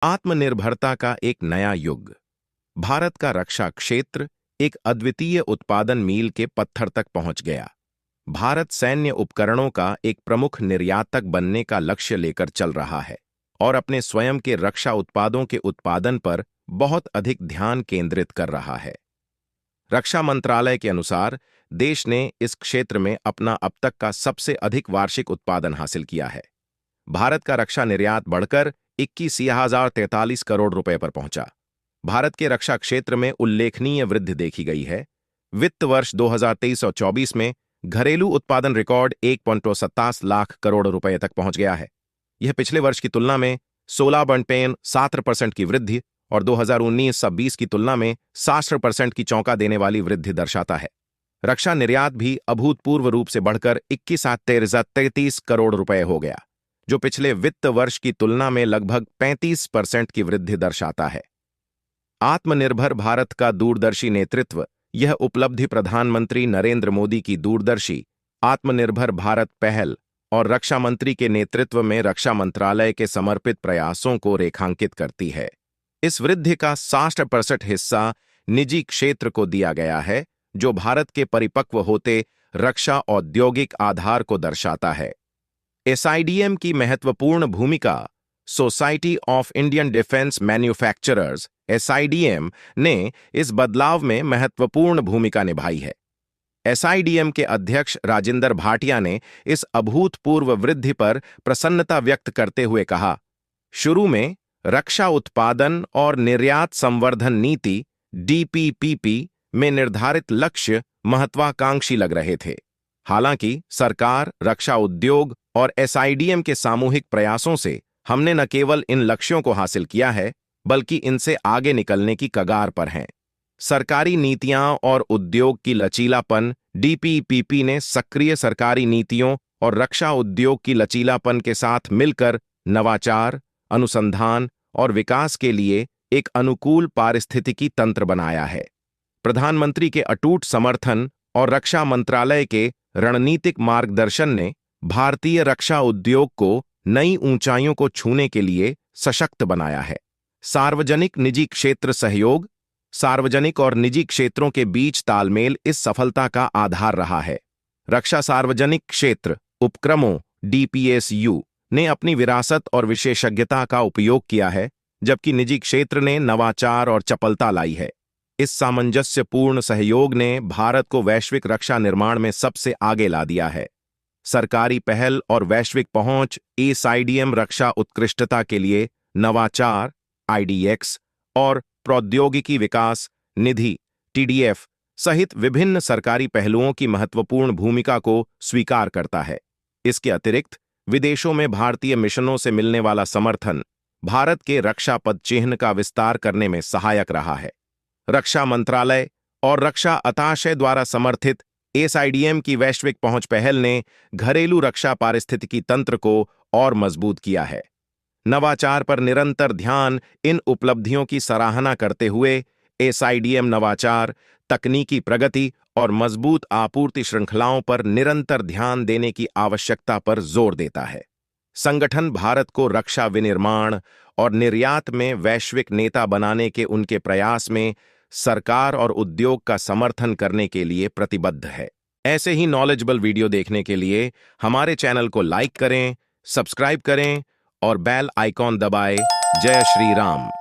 आत्मनिर्भरता का एक नया युग। भारत का रक्षा क्षेत्र एक अद्वितीय उत्पादन मील के पत्थर तक पहुंच गया। भारत सैन्य उपकरणों का एक प्रमुख निर्यातक बनने का लक्ष्य लेकर चल रहा है और अपने स्वयं के रक्षा उत्पादों के उत्पादन पर बहुत अधिक ध्यान केंद्रित कर रहा है। रक्षा मंत्रालय के अनुसार देश ने इस क्षेत्र में अपना अब तक का सबसे अधिक वार्षिक उत्पादन हासिल किया है। भारत का रक्षा निर्यात बढ़कर 21,043 करोड़ रुपए पर पहुंचा। भारत के रक्षा क्षेत्र में उल्लेखनीय वृद्धि देखी गई है। वित्त वर्ष 2023-24 में घरेलू उत्पादन रिकॉर्ड 1.27 लाख करोड़ रुपए तक पहुंच गया है। यह पिछले वर्ष की तुलना में 16.7% की वृद्धि और 2019-20 की तुलना में 60% की चौंका देने वाली वृद्धि दर्शाता है। रक्षा निर्यात भी अभूतपूर्व रूप से बढ़कर 21,033 करोड़ रुपए हो गया, जो पिछले वित्त वर्ष की तुलना में लगभग 35% की वृद्धि दर्शाता है। आत्मनिर्भर भारत का दूरदर्शी नेतृत्व, यह उपलब्धि प्रधानमंत्री नरेंद्र मोदी की दूरदर्शी आत्मनिर्भर भारत पहल और रक्षा मंत्री के नेतृत्व में रक्षा मंत्रालय के समर्पित प्रयासों को रेखांकित करती है। इस वृद्धि का 60% हिस्सा निजी क्षेत्र को दिया गया है, जो भारत के परिपक्व होते रक्षा औद्योगिक आधार को दर्शाता है। एसआईडीएम की महत्वपूर्ण भूमिका society of Indian defence manufacturers SIDM ने इस बदलाव में महत्वपूर्ण भूमिका निभाई है। एसआईडीएम के अध्यक्ष राजिंदर भाटिया ने इस अभूतपूर्व वृद्धि पर प्रसन्नता व्यक्त करते हुए कहा, शुरू में रक्षा उत्पादन और निर्यात संवर्धन नीति डीपीपीपी में निर्धारित लक्ष्य महत्वाकांक्षी लग रहे थे। हालांकि सरकार, रक्षा उद्योग और एसआईडीएम के सामूहिक प्रयासों से हमने न केवल इन लक्ष्यों को हासिल किया है, बल्कि इनसे आगे निकलने की कगार पर हैं। सरकारी नीतियां और उद्योग की लचीलापन डीपीपीपी ने सक्रिय सरकारी नीतियों और रक्षा उद्योग की लचीलापन के साथ मिलकर नवाचार, अनुसंधान और विकास के लिए एक अनुकूल पारिस्थितिकी तंत्र बनाया है। प्रधानमंत्री के अटूट समर्थन और रक्षा मंत्रालय के रणनीतिक मार्गदर्शन ने भारतीय रक्षा उद्योग को नई ऊंचाइयों को छूने के लिए सशक्त बनाया है। सार्वजनिक निजी क्षेत्र सहयोग, सार्वजनिक और निजी क्षेत्रों के बीच तालमेल इस सफलता का आधार रहा है। रक्षा सार्वजनिक क्षेत्र उपक्रमों डीपीएसयू ने अपनी विरासत और विशेषज्ञता का उपयोग किया है, जबकि निजी क्षेत्र ने नवाचार और चपलता लाई है। इस सामंजस्यपूर्ण सहयोग ने भारत को वैश्विक रक्षा निर्माण में सबसे आगे ला दिया है। सरकारी पहल और वैश्विक पहुंच एसआईडीएम रक्षा उत्कृष्टता के लिए नवाचार आईडीएक्स और प्रौद्योगिकी विकास निधि टीडीएफ सहित विभिन्न सरकारी पहलुओं की महत्वपूर्ण भूमिका को स्वीकार करता है। इसके अतिरिक्त विदेशों में भारतीय मिशनों से मिलने वाला समर्थन भारत के रक्षा पद चिह्न का विस्तार करने में सहायक रहा है। रक्षा मंत्रालय और रक्षा अताशय द्वारा समर्थित एसआईडीएम की वैश्विक पहुंच पहल ने घरेलू रक्षा पारिस्थितिकी तंत्र को और मजबूत किया है। नवाचार पर निरंतर ध्यान इन उपलब्धियों की सराहना करते हुए एसआईडीएम नवाचार, तकनीकी प्रगति और मजबूत आपूर्ति श्रृंखलाओं पर निरंतर ध्यान देने की आवश्यकता पर जोर देता है। संगठन भारत को रक्षा विनिर्माण और निर्यात में वैश्विक नेता बनाने के उनके प्रयास में सरकार और उद्योग का समर्थन करने के लिए प्रतिबद्ध है। ऐसे ही नॉलेजेबल वीडियो देखने के लिए हमारे चैनल को लाइक करें, सब्सक्राइब करें और बेल आइकॉन दबाएं। जय श्री राम।